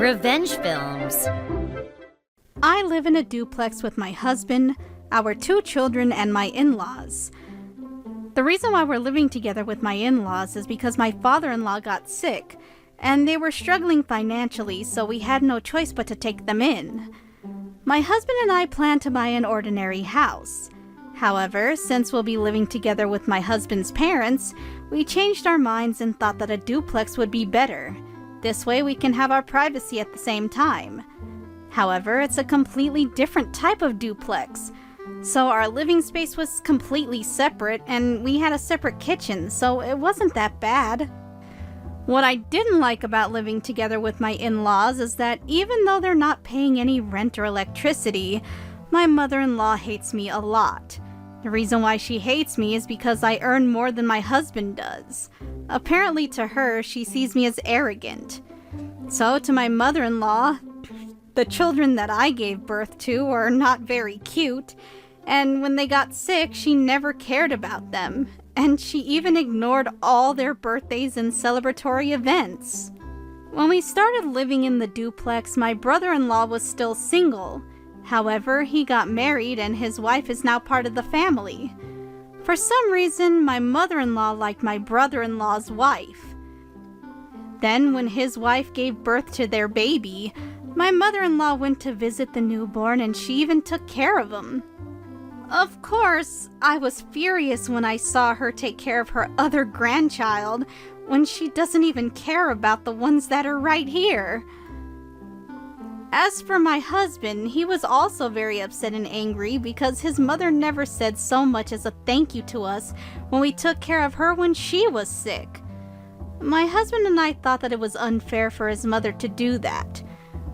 Revenge Films. I live in a duplex with my husband, our 2 children, and my in-laws. The reason why we're living together with my in-laws is because my father-in-law got sick, and they were struggling financially, so we had no choice but to take them in. My husband and I plan to buy an ordinary house. However, since we'll be living together with my husband's parents, we changed our minds and thought that a duplex would be better. This way we can have our privacy at the same time. However, it's a completely different type of duplex. So our living space was completely separate, and we had a separate kitchen, so it wasn't that bad. What I didn't like about living together with my in-laws is that even though they're not paying any rent or electricity, my mother-in-law hates me a lot. The reason why she hates me is because I earn more than my husband does. Apparently to her, she sees me as arrogant. So to my mother-in-law, the children that I gave birth to are not very cute, and when they got sick, she never cared about them, and she even ignored all their birthdays and celebratory events. When we started living in the duplex, my brother-in-law was still single. However, he got married and his wife is now part of the family. For some reason, my mother-in-law liked my brother-in-law's wife. Then, when his wife gave birth to their baby, my mother-in-law went to visit the newborn and she even took care of him. Of course, I was furious when I saw her take care of her other grandchild when she doesn't even care about the ones that are right here. As for my husband, he was also very upset and angry because his mother never said so much as a thank you to us when we took care of her when she was sick. My husband and I thought that it was unfair for his mother to do that.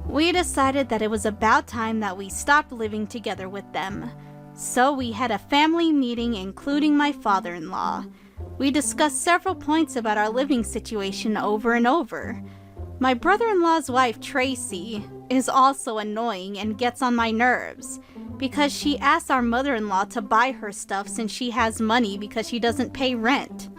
We decided that it was about time that we stopped living together with them. So we had a family meeting including my father-in-law. We discussed several points about our living situation over and over. My brother-in-law's wife, Tracy, is also annoying and gets on my nerves because she asks our mother-in-law to buy her stuff since she has money because she doesn't pay rent.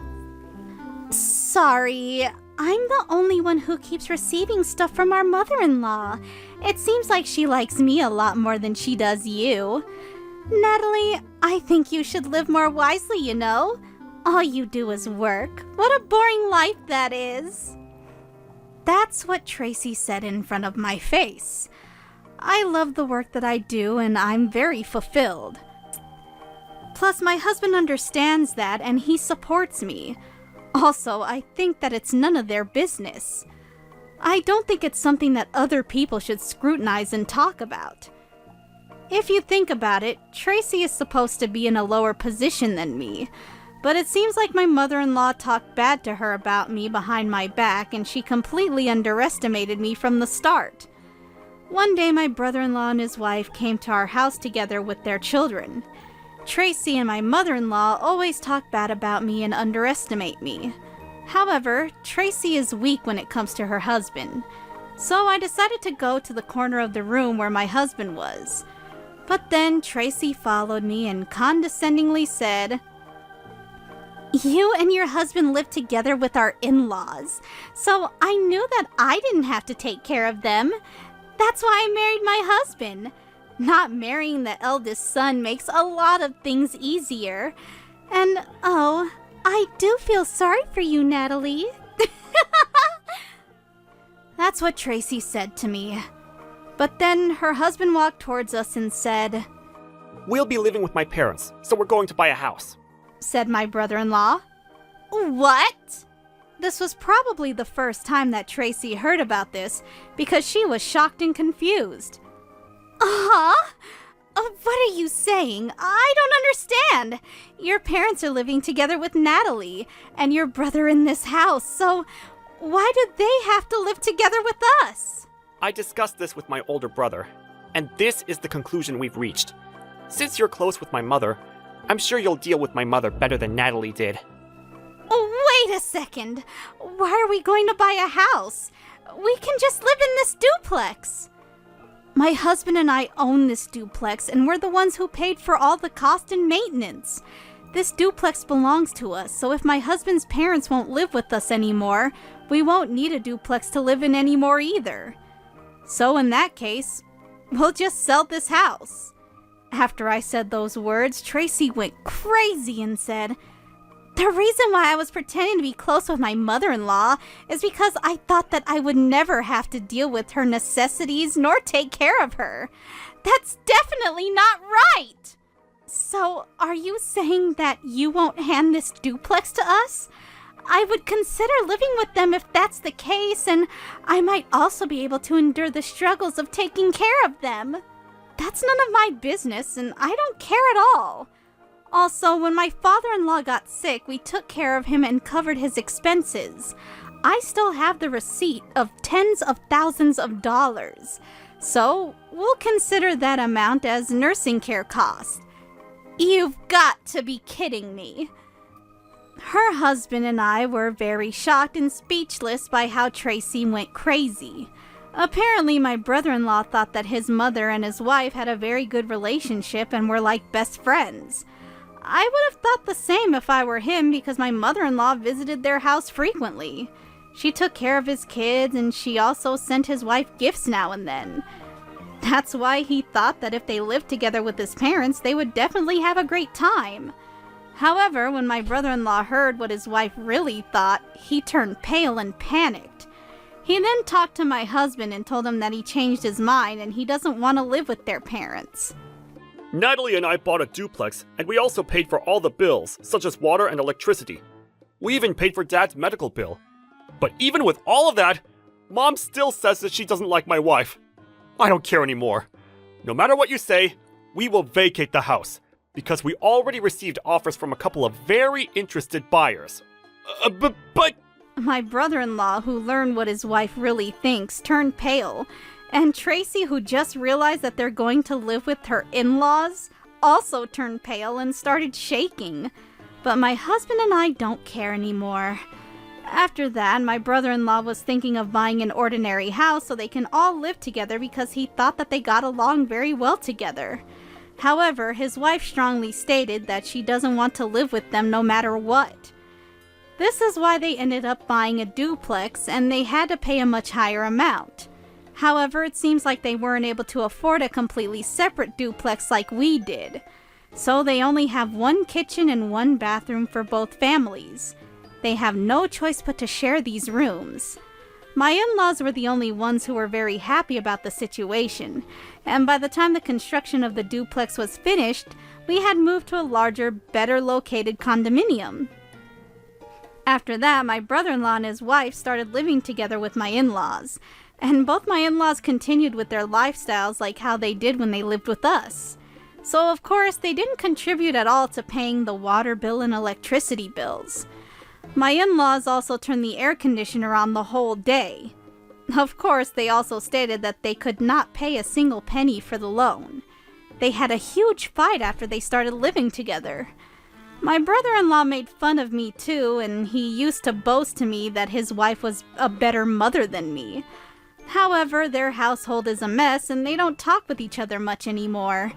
Sorry, I'm the only one who keeps receiving stuff from our mother-in-law. It seems like she likes me a lot more than she does you. Natalie, I think you should live more wisely, you know? All you do is work. What a boring life that is. That's what Tracy said in front of my face. I love the work that I do and I'm very fulfilled. Plus, my husband understands that and he supports me. Also, I think that it's none of their business. I don't think it's something that other people should scrutinize and talk about. If you think about it, Tracy is supposed to be in a lower position than me. But it seems like my mother-in-law talked bad to her about me behind my back and she completely underestimated me from the start. One day my brother-in-law and his wife came to our house together with their children. Tracy and my mother-in-law always talk bad about me and underestimate me. However, Tracy is weak when it comes to her husband. So I decided to go to the corner of the room where my husband was. But then Tracy followed me and condescendingly said, "You and your husband live together with our in-laws, so I knew that I didn't have to take care of them. That's why I married my husband. Not marrying the eldest son makes a lot of things easier. And, oh, I do feel sorry for you, Natalie." That's what Tracy said to me. But then her husband walked towards us and said, "We'll be living with my parents, so we're going to buy a house," said my brother-in-law. What? This was probably the first time that Tracy heard about this because she was shocked and confused. Huh? What are you saying? I don't understand. Your parents are living together with Natalie and your brother in this house, so why do they have to live together with us? I discussed this with my older brother, and this is the conclusion we've reached. Since you're close with my mother, I'm sure you'll deal with my mother better than Natalie did. Wait a second. Why are we going to buy a house? We can just live in this duplex. My husband and I own this duplex, and we're the ones who paid for all the cost and maintenance. This duplex belongs to us, so if my husband's parents won't live with us anymore, we won't need a duplex to live in anymore either. So in that case, we'll just sell this house." After I said those words, Tracy went crazy and said, "The reason why I was pretending to be close with my mother-in-law is because I thought that I would never have to deal with her necessities nor take care of her. That's definitely not right!" "So, are you saying that you won't hand this duplex to us? I would consider living with them if that's the case, and I might also be able to endure the struggles of taking care of them. That's none of my business, and I don't care at all. Also, when my father-in-law got sick, we took care of him and covered his expenses. I still have the receipt of tens of thousands of dollars, so we'll consider that amount as nursing care costs." "You've got to be kidding me." Her husband and I were very shocked and speechless by how Tracy went crazy. Apparently, my brother-in-law thought that his mother and his wife had a very good relationship and were like best friends. I would have thought the same if I were him, because my mother-in-law visited their house frequently. She took care of his kids, and she also sent his wife gifts now and then. That's why he thought that if they lived together with his parents, they would definitely have a great time. However, when my brother-in-law heard what his wife really thought, he turned pale and panicked. He then talked to my husband and told him that he changed his mind and he doesn't want to live with their parents. Natalie and I bought a duplex, and we also paid for all the bills, such as water and electricity. We even paid for Dad's medical bill. But even with all of that, Mom still says that she doesn't like my wife. I don't care anymore. No matter what you say, we will vacate the house, because we already received offers from a couple of very interested buyers. But... My brother-in-law, who learned what his wife really thinks, turned pale, and Tracy, who just realized that they're going to live with her in-laws, also turned pale and started shaking. But my husband and I don't care anymore. After that, my brother-in-law was thinking of buying an ordinary house so they can all live together because he thought that they got along very well together. However, his wife strongly stated that she doesn't want to live with them no matter what. This is why they ended up buying a duplex, and they had to pay a much higher amount. However, it seems like they weren't able to afford a completely separate duplex like we did. So they only have one kitchen and one bathroom for both families. They have no choice but to share these rooms. My in-laws were the only ones who were very happy about the situation, and by the time the construction of the duplex was finished, we had moved to a larger, better located condominium. After that, my brother-in-law and his wife started living together with my in-laws, and both my in-laws continued with their lifestyles like how they did when they lived with us. So of course, they didn't contribute at all to paying the water bill and electricity bills. My in-laws also turned the air conditioner on the whole day. Of course, they also stated that they could not pay a single penny for the loan. They had a huge fight after they started living together. My brother-in-law made fun of me too, and he used to boast to me that his wife was a better mother than me. However, their household is a mess and they don't talk with each other much anymore.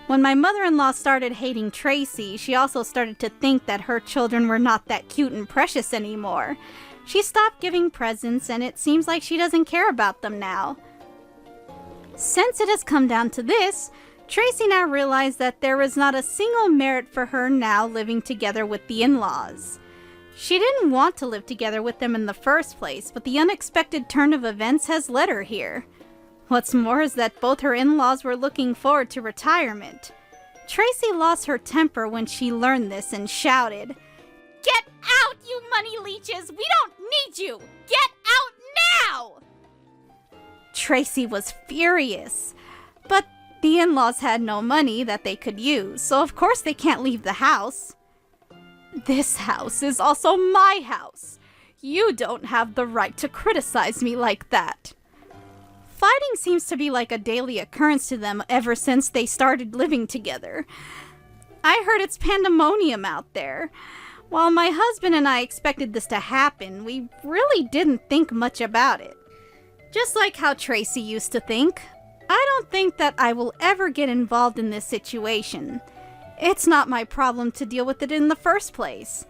When my mother-in-law started hating Tracy, she also started to think that her children were not that cute and precious anymore. She stopped giving presents, and it seems like she doesn't care about them now. Since it has come down to this, Tracy now realized that there was not a single merit for her now living together with the in-laws. She didn't want to live together with them in the first place, but the unexpected turn of events has led her here. What's more is that both her in-laws were looking forward to retirement. Tracy lost her temper when she learned this and shouted, "Get out, you money leeches! We don't need you! Get out now!" Tracy was furious, but the in-laws had no money that they could use, so of course they can't leave the house. "This house is also my house. You don't have the right to criticize me like that." Fighting seems to be like a daily occurrence to them ever since they started living together. I heard it's pandemonium out there. While my husband and I expected this to happen, we really didn't think much about it. Just like how Tracy used to think, I don't think that I will ever get involved in this situation. It's not my problem to deal with it in the first place.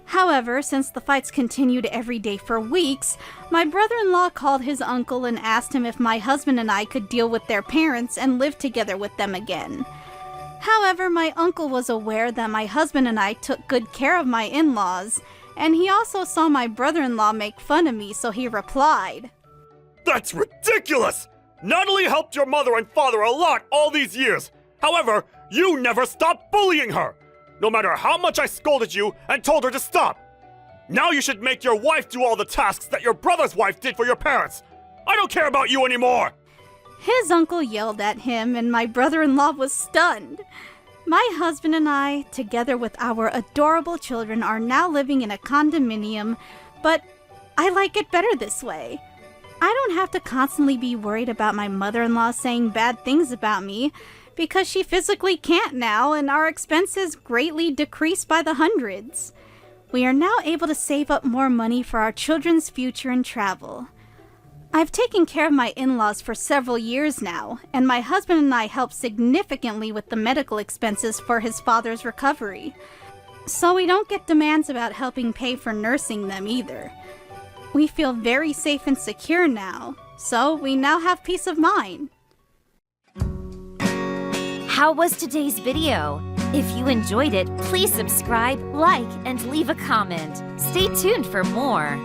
However, since the fights continued every day for weeks, my brother-in-law called his uncle and asked him if my husband and I could deal with their parents and live together with them again. However, my uncle was aware that my husband and I took good care of my in-laws, and he also saw my brother-in-law make fun of me, so he replied, That's ridiculous! Natalie helped your mother and father a lot all these years. However, you never stopped bullying her, no matter how much I scolded you and told her to stop. Now you should make your wife do all the tasks that your brother's wife did for your parents. I don't care about you anymore. His uncle yelled at him, and my brother-in-law was stunned. My husband and I, together with our adorable children, are now living in a condominium, but I like it better this way. I don't have to constantly be worried about my mother-in-law saying bad things about me, because she physically can't now, and our expenses greatly decreased by the hundreds. We are now able to save up more money for our children's future and travel. I've taken care of my in-laws for several years now, and my husband and I helped significantly with the medical expenses for his father's recovery. So we don't get demands about helping pay for nursing them either. We feel very safe and secure now, so we now have peace of mind. How was today's video? If you enjoyed it, please subscribe, like, and leave a comment. Stay tuned for more.